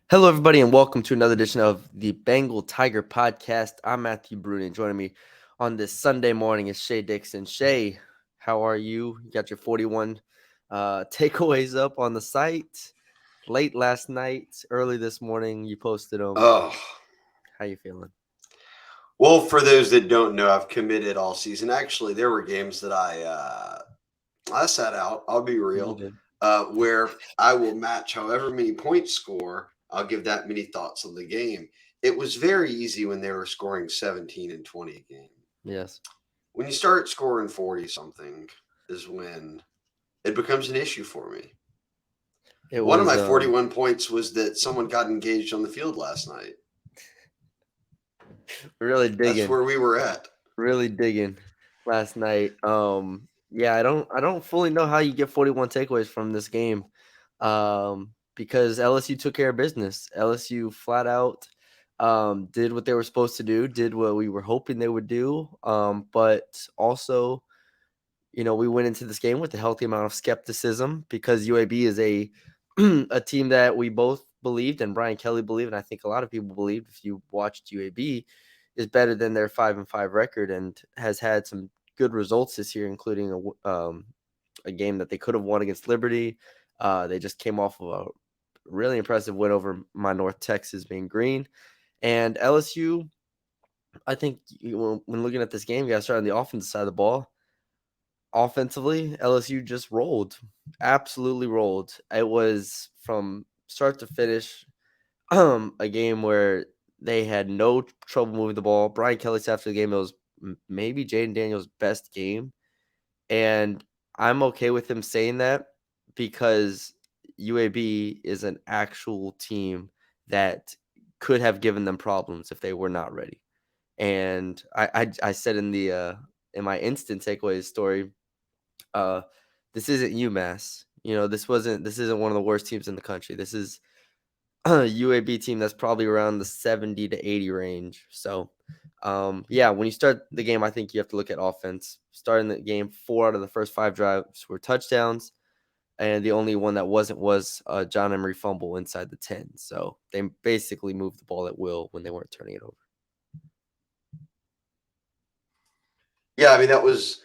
Hello, everybody, and welcome to another edition of the Bengal Tiger Podcast. I'm Matthew Brune, and joining me on this Sunday morning is Shea Dixon. Shea, how are you? You got your 41 takeaways up on the site late last night, early this morning. You posted them. Oh, How you feeling? well, for those that don't know, I've committed all season. Actually, there were games that I sat out. I'll be You real, did. where I will match however many points score. I'll give that many thoughts on the game. It was very easy when they were scoring 17 and 20 a game. Yes, When you start scoring 40 something, is when it becomes an issue for me. it One of was my 41 points was that someone got engaged on the field last night. really That's digging, where we were at. really digging last night. Yeah, I don't fully know how you get 41 takeaways from this game. Because LSU took care of business. LSU flat out did what they were supposed to do, did what we were hoping they would do. But also, we went into this game with a healthy amount of skepticism because UAB is a a team that we both believed and Brian Kelly believed, and I think a lot of people believed if you watched UAB is better than their 5-5 record and has had some good results this year, including a game that they could have won against Liberty. They just came off of a really impressive win over my North Texas being green. And LSU, I think when looking at this game, you got to start on the offensive side of the ball. Offensively, LSU just rolled, absolutely rolled. It was from start to finish a game where they had no trouble moving the ball. Brian Kelly said after the game, it was maybe Jaden Daniels' best game. And I'm okay with him saying that because UAB is an actual team that could have given them problems if they were not ready. And I said in my instant takeaways story, uh, this isn't UMass. This isn't one of the worst teams in the country. This is a UAB team that's probably around the 70 to 80 range. So, yeah, when you start the game, I think you have to look at offense. Starting the game, 4 out of the first 5 drives were touchdowns, and the only one that wasn't was a John Emery fumble inside the 10. So they basically moved the ball at will when they weren't turning it over. Yeah, I mean, that was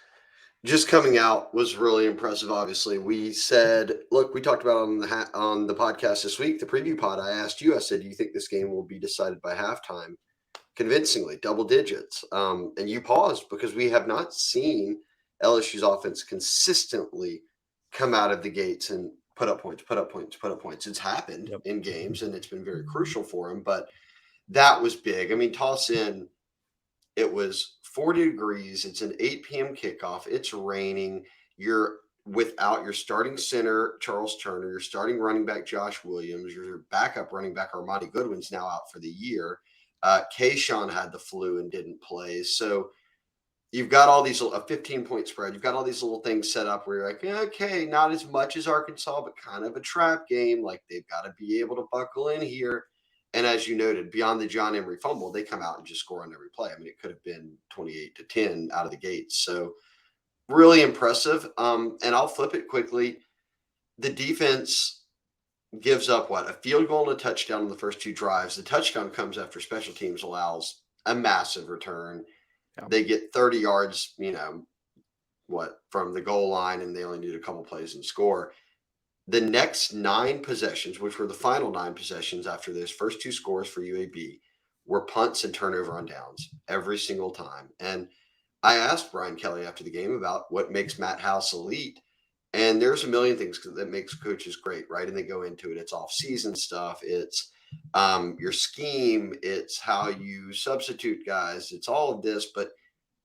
just coming out was really impressive. Obviously, we said, look, we talked about on the podcast this week, the preview pod. I asked you, I said, do you think this game will be decided by halftime? Convincingly, double digits. And you paused because we have not seen LSU's offense consistently come out of the gates and put up points, put up points, put up points. It's happened Yep. in games, and it's been very crucial for them. But that was big. I mean, toss in it was 40 degrees. It's an 8 p.m. kickoff. It's raining. You're without your starting center, Charles Turner, your starting running back, Josh Williams, your backup running back, Armani Goodwin's now out for the year. Kayshawn had the flu and didn't play. So you've got all these, a 15-point spread. You've got all these little things set up where you're like, okay, not as much as Arkansas, but kind of a trap game. Like they've got to be able to buckle in here. And as you noted, beyond the John Emery fumble, they come out and just score on every play. I mean, it could have been 28-10 out of the gates. So really impressive. And I'll flip it quickly. The defense gives up what? A field goal and a touchdown on the first two drives. The touchdown comes after special teams allows a massive return. Yeah. They get 30 yards, from the goal line, and they only need a couple plays and score. The next 9 possessions, which were the final 9 possessions after those first two scores for UAB, were punts and turnover on downs every single time. And I asked Brian Kelly after the game about what makes Matt House elite. And there's a million things that makes coaches great, right? And they go into it. It's off-season stuff. It's your scheme. It's how you substitute guys. It's all of this. But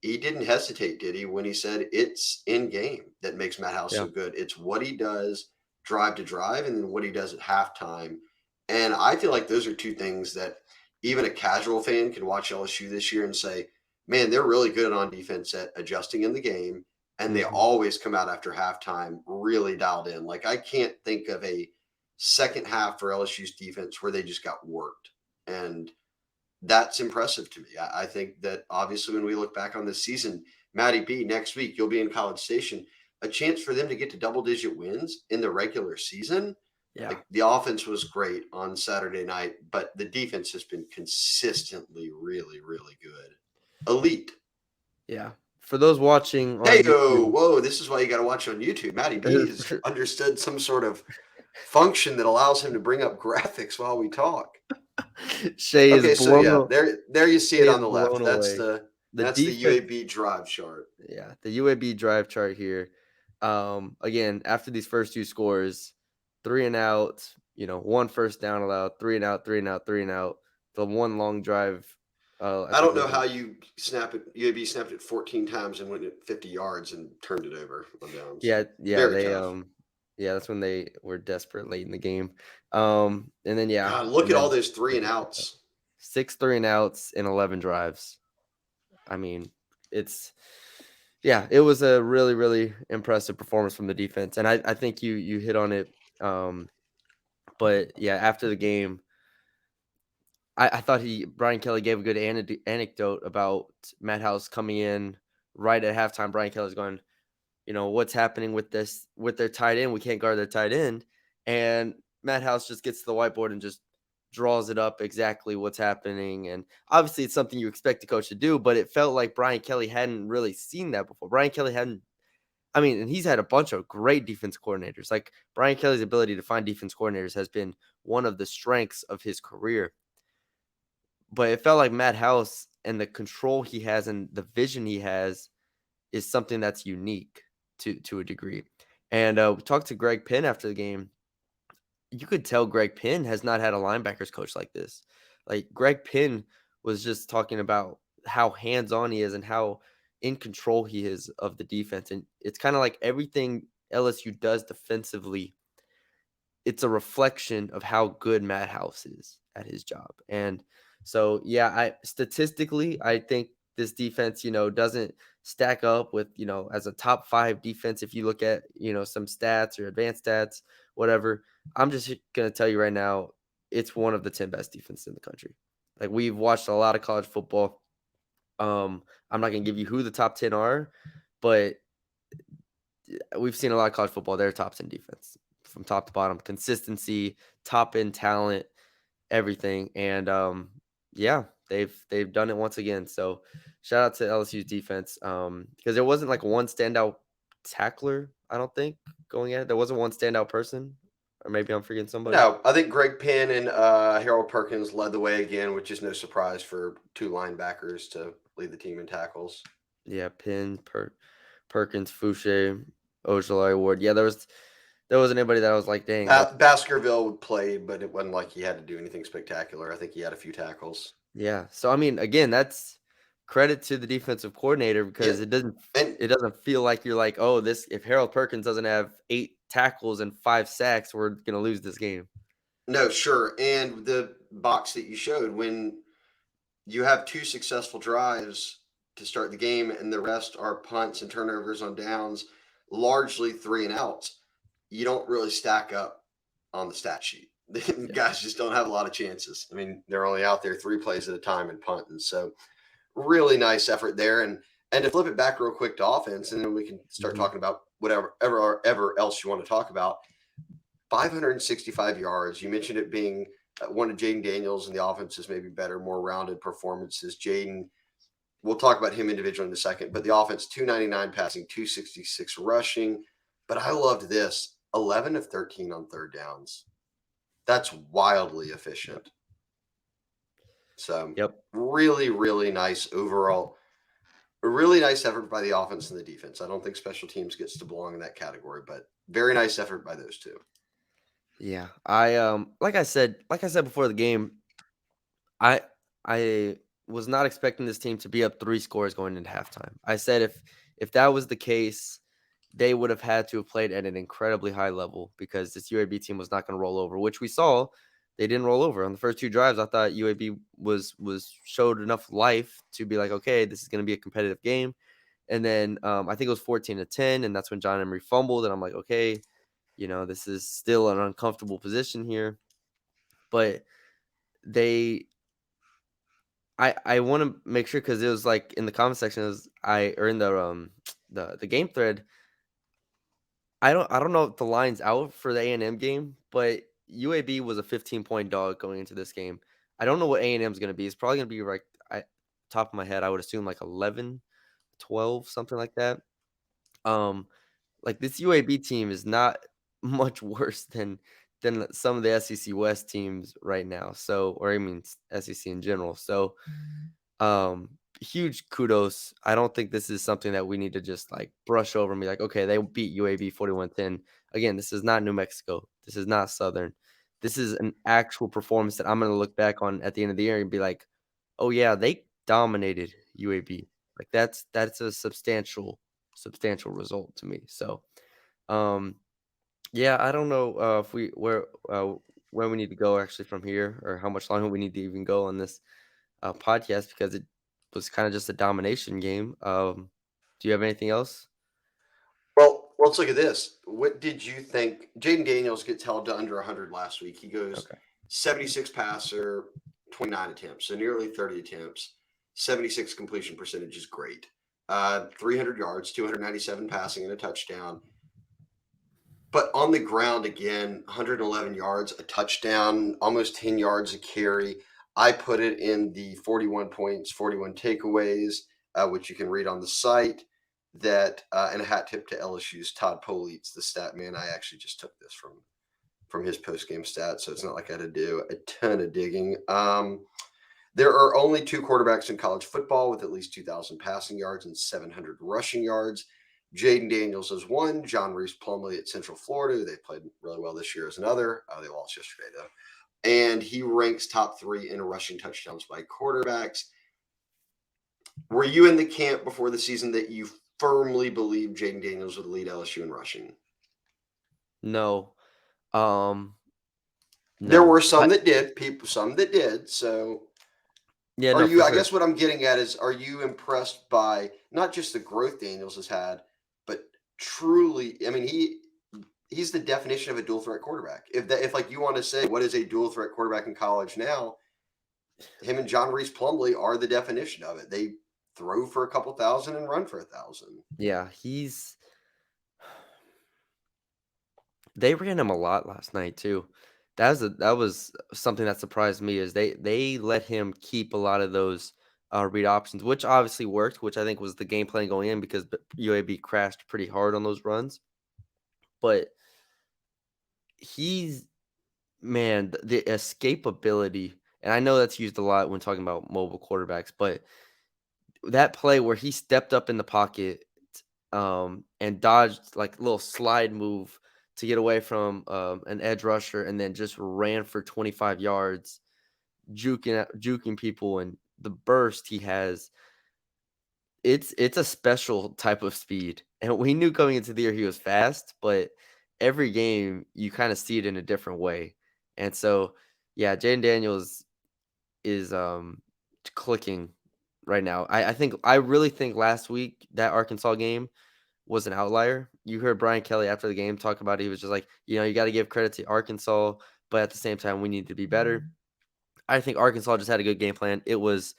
he didn't hesitate, did he, when he said it's in game that makes Matt House Yeah. so good? It's what he does drive to drive and then what he does at halftime. And I feel like those are two things that even a casual fan can watch LSU this year and say, man, they're really good on defense at adjusting in the game. And they Mm-hmm. always come out after halftime really dialed in. Like I can't think of a second half for LSU's defense where they just got worked. And that's impressive to me. I think that obviously when we look back on this season, Matty B, next week you'll be in College Station. A chance for them to get to double digit wins in the regular season. Yeah. Like the offense was great on Saturday night, but the defense has been consistently really, really good. Elite. Yeah. For those watching on Hey, YouTube, whoa, this is why you got to watch on YouTube. Matty B has understood some sort of function that allows him to bring up graphics while we talk. Shay is Okay, so yeah, blown. there you see Shay it is on the left. blown That's away. the The that's the defense, UAB drive chart. yeah, the UAB drive chart here. Again, after these first two scores, 3 and out, one first down allowed, 3 and out, 3 and out, 3 and out. The one long drive, I I think don't it know was how you snap it. UAB snapped it 14 times and went at 50 yards and turned it over on downs. yeah, Very they tough. yeah, that's when they were desperate late in the game. And then God, look and at all then those three they and picked it up. outs. 6 3 and outs in 11 drives. I mean, it's yeah, it was a really, really impressive performance from the defense, and I think you hit on it. But yeah, after the game, I thought Brian Kelly gave a good anecdote about Matt House coming in right at halftime. Brian Kelly's going, what's happening with their tight end? We can't guard their tight end, and Matt House just gets to the whiteboard and just draws it up exactly what's happening. And obviously, it's something you expect the coach to do, but it felt like Brian Kelly hadn't really seen that before. Brian Kelly hadn't. I mean, and he's had a bunch of great defense coordinators. Like Brian Kelly's ability to find defense coordinators has been one of the strengths of his career. But it felt like Matt House and the control he has and the vision he has is something that's unique to a degree. And we talked to Greg Penn after the game. You could tell Greg Penn has not had a linebackers coach like this. Like Greg Penn was just talking about how hands-on he is and how in control he is of the defense. And it's kind of like everything LSU does defensively, it's a reflection of how good Matt House is at his job. And so, yeah, I think this defense, doesn't stack up with, as a top 5 defense. If you look at, some stats or advanced stats, whatever, I'm just going to tell you right now, it's one of the 10 best defenses in the country. Like we've watched a lot of college football. I'm not going to give you who the top 10 are, but we've seen a lot of college football. They're top 10 defense from top to bottom, consistency, top end talent, everything. And yeah, they've done it once again. So shout out to LSU's defense. Because there wasn't like one standout tackler, I don't think, going at it. There wasn't one standout person. Or maybe I'm forgetting somebody. No, I think Greg Penn and Harold Perkins led the way again, which is no surprise for two linebackers to lead the team in tackles. Yeah, Penn, Perkins, Fouché, Ojolari Ward. Yeah, there wasn't anybody that I was like, dang, that's Baskerville played, but it wasn't like he had to do anything spectacular. I think he had a few tackles. yeah. So I mean, again, that's credit to the defensive coordinator Yeah, because and it doesn't feel like you're like, oh, this if Harold Perkins doesn't have 8 tackles and 5 sacks, we're gonna lose this game. no, sure. And the box that you showed, when you have two successful drives to start the game, and the rest are punts and turnovers on downs, largely three and outs, you don't really stack up on the stat sheet. The Yeah. guys just don't have a lot of chances. I mean, they're only out there 3 plays at a time and punting. So really nice effort there. And to flip it back real quick to offense, and then we can start Mhm. talking about whatever ever else you want to talk about. 565 yards. You mentioned it being one of Jaden Daniels, and the offense's maybe better, more rounded performances. Jaden, we'll talk about him individually in a second, but the offense 299 passing, 266 rushing. But I loved this 11 of 13 on third downs. That's wildly efficient. So Yep. really, really nice overall. A really nice effort by the offense and the defense. I don't think special teams gets to belong in that category, but very nice effort by those two. Yeah. Like I said before the game, I I was not expecting this team to be up 3 scores going into halftime. I said if that was the case, they would have had to have played at an incredibly high level because this UAB team was not going to roll over, which we saw. They didn't roll over on the first 2 drives. I thought UAB was showed enough life to be like, okay, this is going to be a competitive game. And then I think it was 14-10, and that's when John Emery fumbled, and I'm like, okay, this is still an uncomfortable position here, but they I want to make sure because it was like in the comment section, or in the game thread. I don't know if the line's out for the A&M game, but UAB was a 15-point dog going into this game. I don't know what A&M is going to be. It's probably going to be like, top of my head, I would assume like 11, 12, something like that. Like this UAB team is not much worse than some of the SEC West teams right now. So, or I mean SEC in general. So, huge kudos. I don't think this is something that we need to just like brush over and be like, okay, they beat UAB 41-10. Again, this is not New Mexico. This is not Southern. This is an actual performance that I'm going to look back on at the end of the year and be like, oh yeah, they dominated UAB. Like that's a substantial result to me. So, um, yeah, I don't know if where we need to go actually from here, or how much longer we need to even go on this podcast, because it was kind of just a domination game. Do you have anything else? Well, let's look at this. What did you think? Jaden Daniels gets held to under 100 last week. He goes Okay. 76 passer, 29 attempts, so nearly 30 attempts. 76 completion percentage is great. 300 yards, 297 passing, and a touchdown. But on the ground again, 111 yards, a touchdown, almost 10 yards a carry. I put it in the 41 points, 41 takeaways, which you can read on the site. That and a hat tip to LSU's Todd Politz's the stat man. I actually just took this from his post game stats, so it's not like I had to do a ton of digging. There are only two quarterbacks in college football with at least 2,000 passing yards and 700 rushing yards. Jaden Daniels is one. John Reese Plumlee at Central Florida. They played really well this year as another. They lost yesterday, though. And he ranks top 3 in rushing touchdowns by quarterbacks. Were you in the camp before the season that you firmly believed Jaden Daniels would lead LSU in rushing? No. There No. were some that did, some that did. So Yeah, are no, you, for I sure. guess what I'm getting at is, are you impressed by not just the growth Daniels has had, but truly, I mean, he's the definition of a dual threat quarterback. If like you want to say what is a dual threat quarterback in college now, him and John Reese Plumlee are the definition of it. They throw for a couple thousand and run for 1,000. Yeah, they ran him a lot last night too. That was something that surprised me, is they let him keep a lot of those read options, which obviously worked, which I think was the game plan going in, because UAB crashed pretty hard on those runs. But he's man, the escapability, and I know that's used a lot when talking about mobile quarterbacks, but that play where he stepped up in the pocket, and dodged like a little slide move to get away from an edge rusher, and then just ran for 25 yards, juking people, and the burst he has. It's a special type of speed, and we knew coming into the year he was fast, but every game you kind of see it in a different way. And so, yeah, Jaden Daniels is clicking right now. I really think last week that Arkansas game was an outlier. You heard Brian Kelly after the game talk about it. He was just like, you got to give credit to Arkansas, but at the same time, we need to be better. I think Arkansas just had a good game plan. It was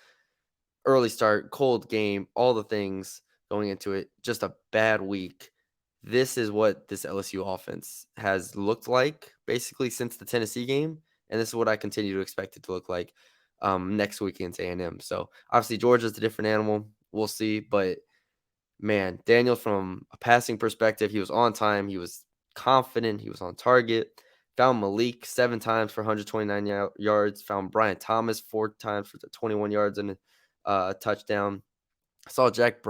early start, cold game, all the things going into it, just a bad week. This is what this LSU offense has looked like basically since the Tennessee game, and this is what I continue to expect it to look like next week against A&M. So obviously Georgia's a different animal. We'll see, but man, Daniel, from a passing perspective, he was on time. He was confident. He was on target. Found Malik 7 times for 129 yards. Found Brian Thomas 4 times for 21 yards and a touchdown. I saw Jack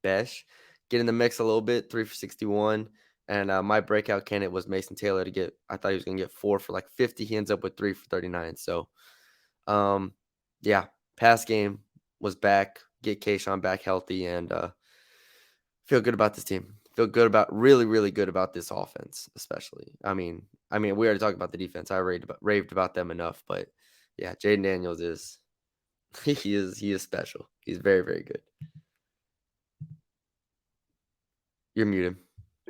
Besh get in the mix a little bit, 3 for 61. And my breakout candidate was Mason Taylor to get. I thought he was going to get 4 for like 50. He ends up with 3 for 39. So, um, yeah, pass game was back. Get Kayshawn back healthy, and feel good about this team. Feel good about really good about this offense, especially. We already talked about the defense. I raved about them enough, but yeah, Jaden Daniels is he is special. He's very good. You're muted.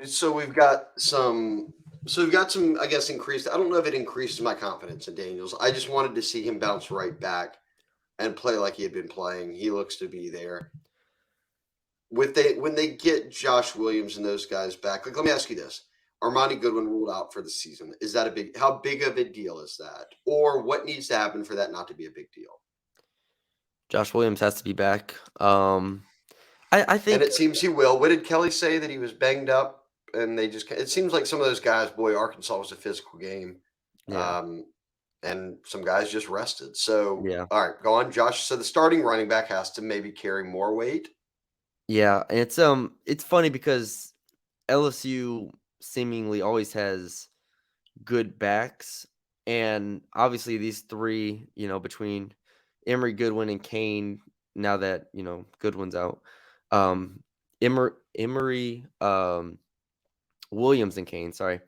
So we've got some. So we've got some, I guess, increased. I don't know if it increases my confidence in Daniels. I just wanted to see him bounce right back and play like he had been playing. He looks to be there. When they get Josh Williams and those guys back, like, let me ask you this: Armani Goodwin ruled out for the season. Is that how big of a deal is that? Or what needs to happen for that not to be a big deal? Josh Williams has to be back. I And think it seems he will. What did Kelly say, that he was banged up? And it seems like some of those guys, boy, Arkansas was a physical game. yeah, Um, and some guys just rested. So, yeah, all right, go on, Josh. So the starting running back has to maybe carry more weight. yeah. And it's funny because LSU seemingly always has good backs, and obviously these three, between Emery, Goodwin, and Kane. Now that Goodwin's out, um, Emery, Williams, and Kane. Sorry,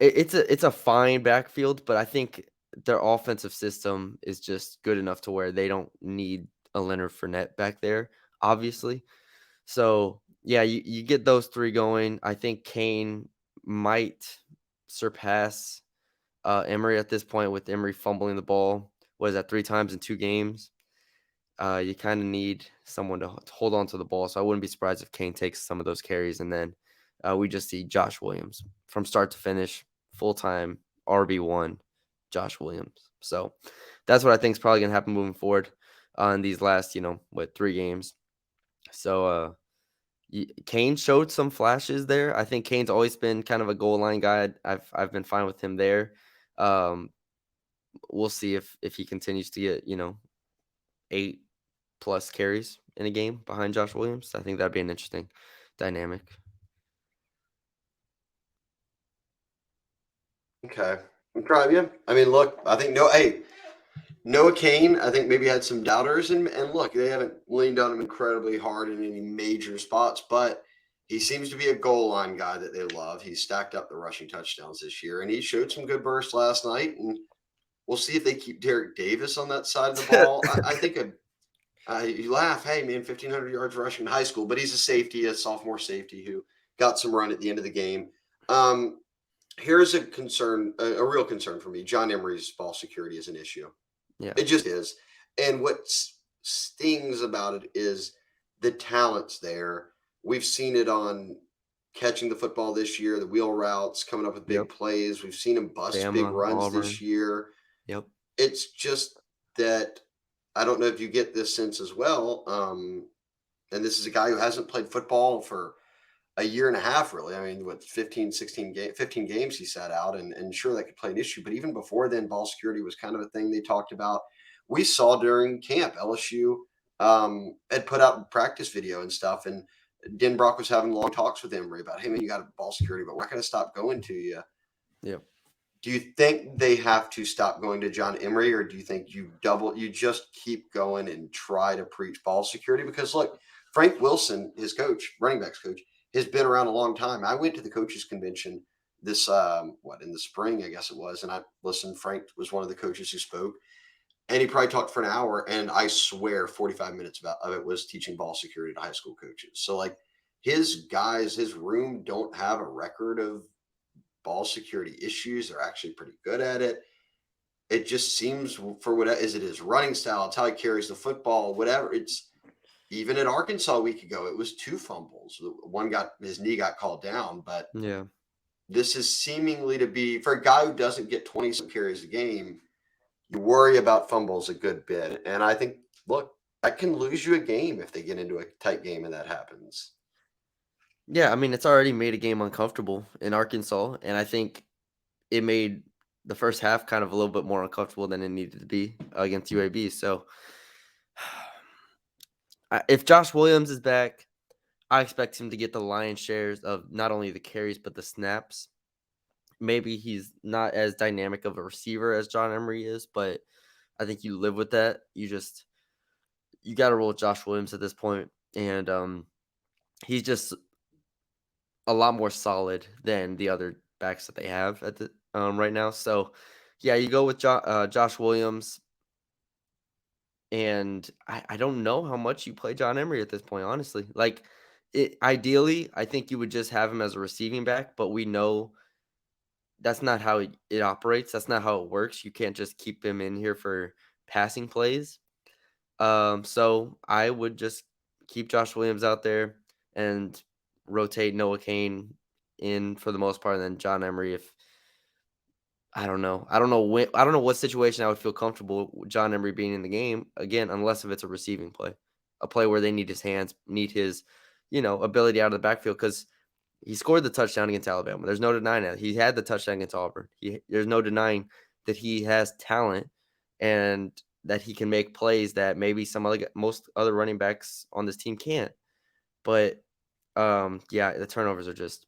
it's a fine backfield, but I think their offensive system is just good enough to where they don't need a Leonard Fournette back there, obviously. So yeah, you get those three going. I think Kane might surpass Emery at this point, with Emery fumbling the ball. What is that, 3 times in 2 games? You kind of need someone to hold on to the ball. So I wouldn't be surprised if Kane takes some of those carries, and then we just see Josh Williams from start to finish, full time RB1, Josh Williams. So that's what I think is probably gonna happen moving forward in these last, 3 games. So Kane showed some flashes there. I think Kane's always been kind of a goal line guy. I've been fine with him there. Um, we'll see if he continues to get 8+ carries in a game behind Josh Williams. I think that'd be an interesting dynamic. Okay. I'm trying, yeah. I mean, look, I think Noah Kane, I think maybe had some doubters, and look, they haven't leaned on him incredibly hard in any major spots, but he seems to be a goal line guy that they love. He's stacked up the rushing touchdowns this year, and he showed some good bursts last night. And we'll see if they keep Derek Davis on that side of the ball. I think you laugh, hey man, 1,500 yards rushing in high school, but he's a safety, a sophomore safety who got some run at the end of the game. Um, Here's a concern, a real concern for me. John Emery's ball security is an issue. Yeah. It just is. And what stings about it is the talent's there. We've seen it on catching the football this year, the wheel routes, coming up with big Yep. plays. We've seen him bust big Bama, runs this Auburn. year. Yep. It's just that I don't know if you get this sense as well. And this is a guy who hasn't played football for a year and a half, really. I mean, what, 15, 15 games he sat out, and sure, that could play an issue. But even before then, ball security was kind of a thing they talked about. We saw during camp, LSU had put out practice video and stuff, and Denbrock was having long talks with Emery about, hey man, you got a ball security, but we're not going to stop going to you. Yep. Do you think they have to stop going to John Emery, or do you think you just keep going and try to preach ball security? Because look, Frank Wilson, his coach, running backs coach, has been around a long time. I went to the coaches convention this in the spring, I guess it was, and I listened. Frank was one of the coaches who spoke, and he probably talked for an hour, and I swear 45 minutes of it was teaching ball security to high school coaches. So like his guys, his room don't have a record of ball security issues. They're actually pretty good at it. It just seems, for what is it, his running style, it's how he carries the football, whatever. It's even at Arkansas a week ago, it was 2 fumbles. One got his knee got called down, but Yeah. this is seemingly to be, for a guy who doesn't get 20 some carries a game, you worry about fumbles a good bit. And I think, look, that can lose you a game if they get into a tight game and that happens. Yeah. I mean, it's already made a game uncomfortable in Arkansas, and I think it made the first half kind of a little bit more uncomfortable than it needed to be against UAB. So if Josh Williams is back, I expect him to get the lion's shares of not only the carries but the snaps. Maybe he's not as dynamic of a receiver as John Emery is, but I think you live with that. You got to roll with Josh Williams at this point, and he's just a lot more solid than the other backs that they have at the right now. So, yeah, you go with Josh Williams, and I don't know how much you play John Emery at this point, honestly. Like, ideally, I think you would just have him as a receiving back, but we know that's not how it operates. That's not how it works. You can't just keep him in here for passing plays. So I would just keep Josh Williams out there and rotate Noah Kane in for the most part, and then John Emery. If I don't know, I don't know what situation I would feel comfortable with John Emery being in the game again, unless if it's a receiving play, a play where they need his hands, need his, ability out of the backfield because he scored the touchdown against Alabama. There's no denying that. He had the touchdown against Auburn. There's no denying that he has talent and that he can make plays that maybe most other running backs on this team can't. But yeah, the turnovers are just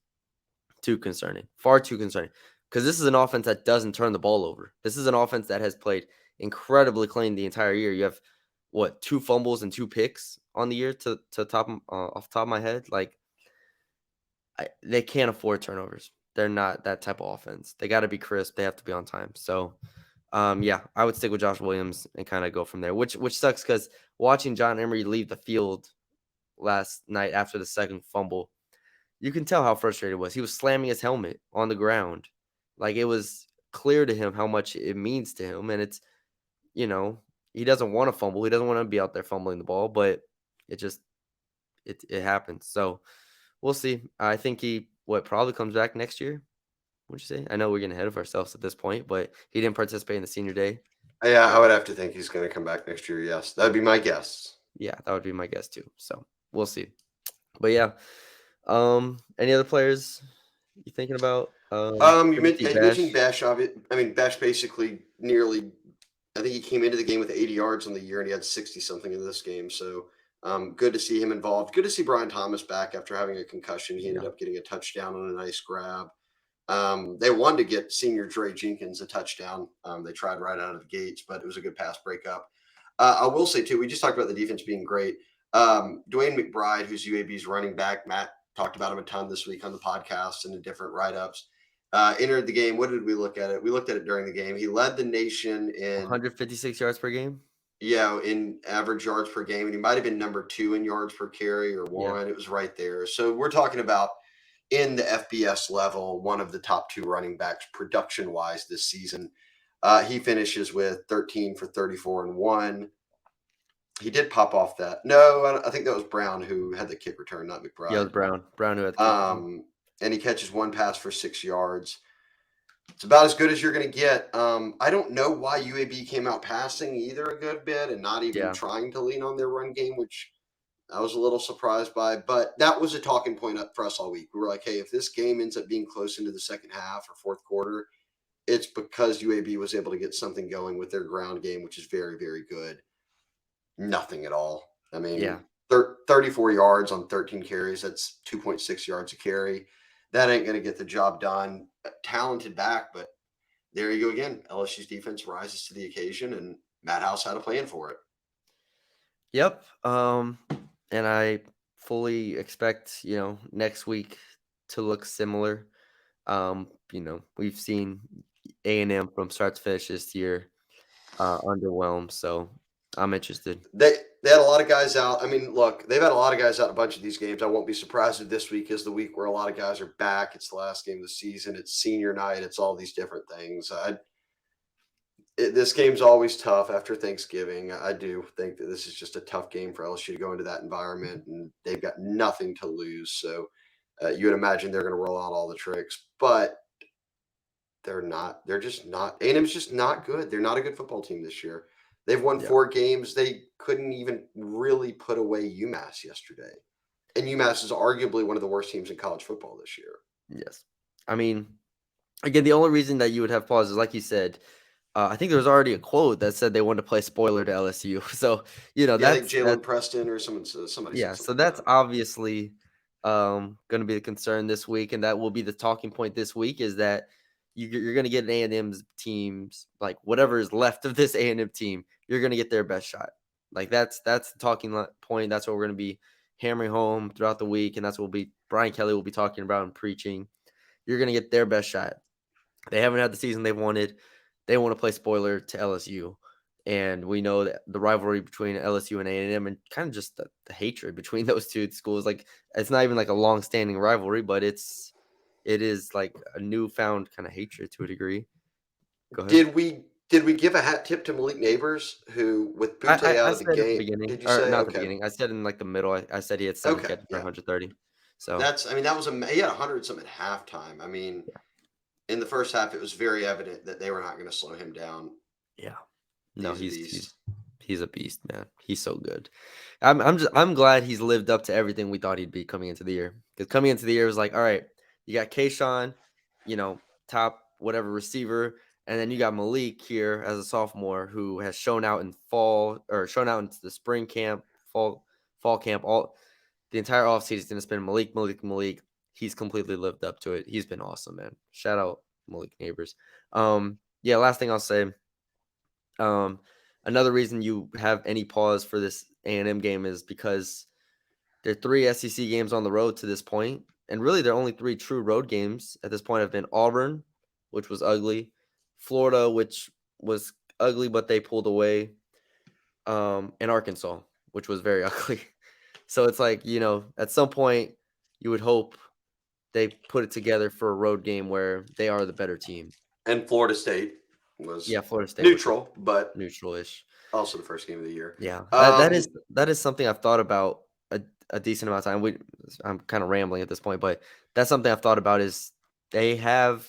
too concerning, far too concerning. Because this is an offense that doesn't turn the ball over. This is an offense that has played incredibly clean the entire year. You have what, 2 fumbles and 2 picks on the year to top off the top of my head. Like they can't afford turnovers. They're not that type of offense. They got to be crisp. They have to be on time. So, yeah, I would stick with Josh Williams and kind of go from there. Which sucks because watching John Emery leave the field last night after the second fumble, you can tell how frustrated he was. He was slamming his helmet on the ground, like it was clear to him how much it means to him. And it's he doesn't want to fumble. He doesn't want to be out there fumbling the ball, but it just it happens. So we'll see. I think he probably comes back next year. What'd you say? I know we're getting ahead of ourselves at this point, but he didn't participate in the senior day. Yeah, I So would have to think he's going to come back next year. Yes, that'd be my guess. yeah, that would be my guess too. So we'll see. But yeah, any other players you thinking about? You Timothy mentioned Bash. Bash. I mean, Bash basically nearly. I think he came into the game with 80 yards on the year, and he had 60 something in this game. So good to see him involved. Good to see Brian Thomas back after having a concussion. He ended Yeah, up getting a touchdown on a nice grab. They wanted to get senior Dre Jenkins a touchdown. They tried right out of the gates, but it was a good pass breakup. I will say too, we just talked about the defense being great. Dwayne McBride, who's UAB's running back, Matt talked about him a ton this week on the podcast and the different write-ups. Entered the game. What did we look at it? We looked at it during the game. He led the nation in 156 yards per game. in average yards per game, and he might have been number 2 in yards per carry or Yeah, 1. It was right there. So we're talking about in the FBS level, one of the top 2 running backs production wise this season. He finishes with 13 for 34 and 1. He did pop off that. No, I think that was Brown who had the kick return, not yeah, it McBride. was Brown who had the kick return. And he catches 1 pass for 6 yards. It's about as good as you're going to get. I don't know why UAB came out passing either a good bit and not even Yeah, trying to lean on their run game, which I was a little surprised by. But that was a talking point up for us all week. We were like, hey, if this game ends up being close into the second half or fourth quarter, it's because UAB was able to get something going with their ground game, which is very, very good. Nothing at all. I yeah. mean, 34 yards on 13 carries. That's 2.6 yards a carry. That ain't going to get the job done. Talented back, but there you go again. LSU's defense rises to the occasion, and Matt House had a plan for it. Yep. And I fully expect, next week to look similar. We've seen A&M from start to finish this year underwhelm, so I'm interested. They had a lot of guys out. I mean, look, they've had a lot of guys out in a bunch of these games. I won't be surprised if this week is the week where a lot of guys are back. It's the last game of the season. It's senior night. It's all these different things. This game's always tough after Thanksgiving. I do think that this is just a tough game for LSU to go into that environment, and they've got nothing to lose. So you would imagine they're going to roll out all the tricks, but they're not. They're just not. A&M's just not good. They're not a good football team this year. They've won Yeah. 4 games. They couldn't even really put away UMass yesterday, and UMass is arguably one of the worst teams in college football this year. Yes. I mean, again, the only reason that you would have pause is, like you said, I think there was already a quote that said they wanted to play spoiler to LSU. So, Yeah, I think that's Jalen Preston or somebody said yeah. So something like that's that. obviously going to be the concern this week, and that will be the talking point this week. Is that you're going to get an A&M's teams, like whatever is left of this A&M team, you're going to get their best shot. Like that's the talking point. That's what we're going to be hammering home throughout the week, and that's what Brian Kelly will be talking about and preaching. You're going to get their best shot. They haven't had the season they've wanted. They want to play spoiler to LSU. And we know that the rivalry between LSU and A&M and kind of just the hatred between those two schools, like it's not even like a long-standing rivalry, but it is like a newfound kind of hatred to a degree. Go ahead. Did we give a hat tip to Malik Neighbors, who with Butte I out of the said at the game? beginning, Did you or say not the okay? beginning. I said in like the middle. I said he had 7 Okay, catches for yeah. 130. So that was he had 100 something at halftime. I mean, in the first half, it was very evident that they were not going to slow him down. yeah, no, He's a beast. he's a beast, man. He's so good. I'm glad he's lived up to everything we thought he'd be coming into the year. Because coming into the year it was like, all right, you got Kayshawn, top whatever receiver, and then you got Malik here as a sophomore who has shown out in shown out into the spring camp, fall camp, all the entire offseason. It's been Malik. He's completely lived up to it. He's been awesome, man. Shout out Malik Neighbors. Yeah, last thing I'll say. Um, Another reason you have any pause for this A&M game is because there are 3 SEC games on the road to this point, and really their only 3 true road games at this point have been Auburn, which was ugly, Florida, which was ugly but they pulled away, and Arkansas, which was very ugly. So it's like, at some point you would hope they put it together for a road game where they are the better team. And Florida State was Florida State neutral, but neutral-ish. also the first game of the year. Yeah, that is something I've thought about a decent amount of time. I'm kind of rambling at this point, but that's something I've thought about is they have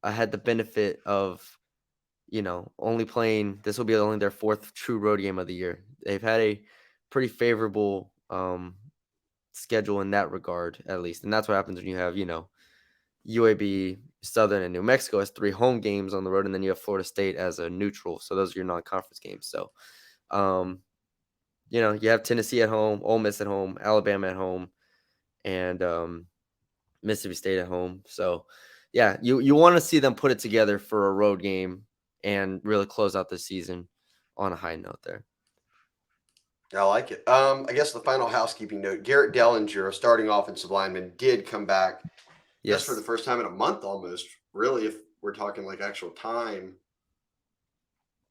had the benefit of, only playing. This will be only their 4th true road game of the year. They've had a pretty favorable schedule in that regard, at least, and that's what happens when you have, UAB, Southern, and New Mexico as 3 home games on the road, and then you have Florida State as a neutral. So those are your non-conference games. So, you have Tennessee at home, Ole Miss at home, Alabama at home, and Mississippi State at home. So, yeah, you want to see them put it together for a road game and really close out the season on a high note there. I like it. I guess the final housekeeping note: Garrett Dellinger, a starting offensive lineman, did come back. Yes, just for the first time in a month, almost. Really, if we're talking like actual time,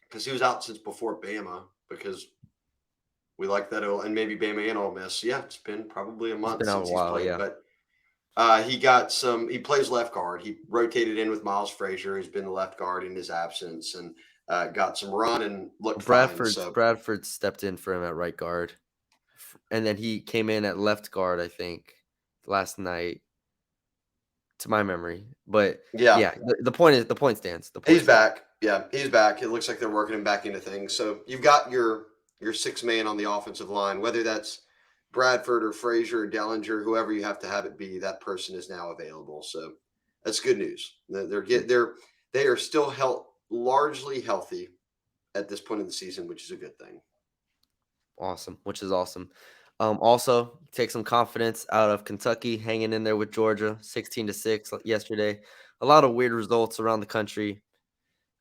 because he was out since before Bama. Because we like that, and maybe Bama and Ole Miss. Yeah, it's been probably a month since he's played, yeah. But he got some. He plays left guard. He rotated in with Miles Frazier, who's been the left guard in his absence, and got some run and looked fine. So Bradford stepped in for him at right guard, and then he came in at left guard, I think, last night, to my memory. But yeah, the point stands. He's back. Yeah, he's back. It looks like they're working him back into things. So you've got your 6 man on the offensive line, whether that's Bradford or Frazier or Dellinger, whoever you have to have it be, that person is now available. So that's good news. They are still largely healthy at this point in the season, which is a good thing. Awesome, which is awesome. Also, take some confidence out of Kentucky hanging in there with Georgia, 16-6 yesterday. A lot of weird results around the country.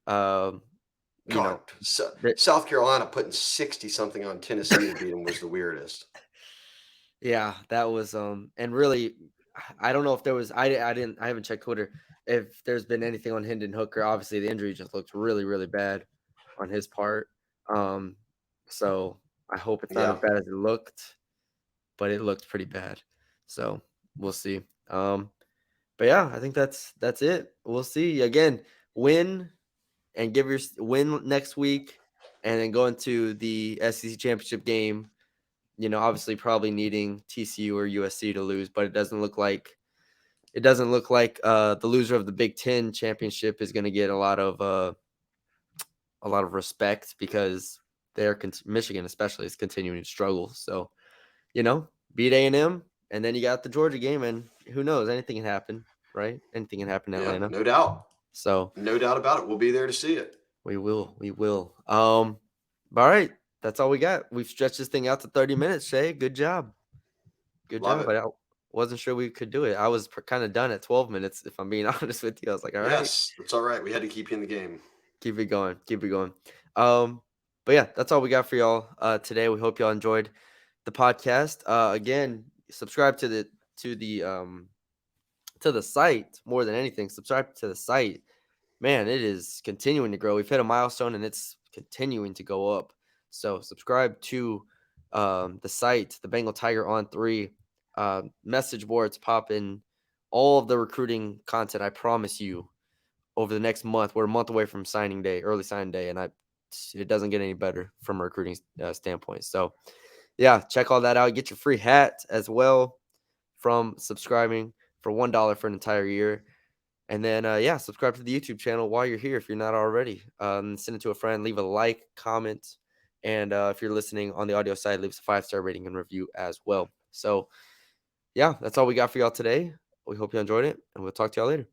South Carolina putting 60 something on Tennessee to beat them was the weirdest. Yeah, that was and really, I don't know if there was. I haven't checked Twitter if there's been anything on Hendon Hooker. Obviously, the injury just looked really, really bad on his part. So I hope it's not as bad as it looked, but it looked pretty bad. So we'll see. But yeah, I think that's it. We'll see. Again, win next week, and then go into the SEC championship game. Obviously probably needing TCU or USC to lose, but it doesn't look like the loser of the Big Ten championship is going to get a lot of respect because Michigan especially is continuing to struggle. So, beat A&M, and then you got the Georgia game, and who knows? Anything can happen, right? Anything can happen in Atlanta. No doubt. So no doubt about it. We'll be there to see it. We will. All right. That's all we got. We've stretched this thing out to 30 minutes, Shay. Good job. Love job. I wasn't sure we could do it. I was kind of done at 12 minutes, if I'm being honest with you. I was like, all right. Yes, it's all right. We had to keep you in the game. Keep it going. But yeah, that's all we got for y'all today. We hope y'all enjoyed the podcast. Again, subscribe to the site more than anything. Subscribe to the site. Man, it is continuing to grow. We've hit a milestone and it's continuing to go up. So subscribe to the site, the Bengal Tiger On3. Message boards popping, all of the recruiting content. I promise you, over the next month, we're a month away from signing day, early signing day, and it doesn't get any better from a recruiting standpoint. So, yeah, check all that out. Get your free hat as well from subscribing for $1 for an entire year. And then, subscribe to the YouTube channel while you're here if you're not already. Send it to a friend, leave a like, comment, and if you're listening on the audio side, leave us a 5-star rating and review as well. So, yeah, that's all we got for y'all today. We hope you enjoyed it, and we'll talk to y'all later.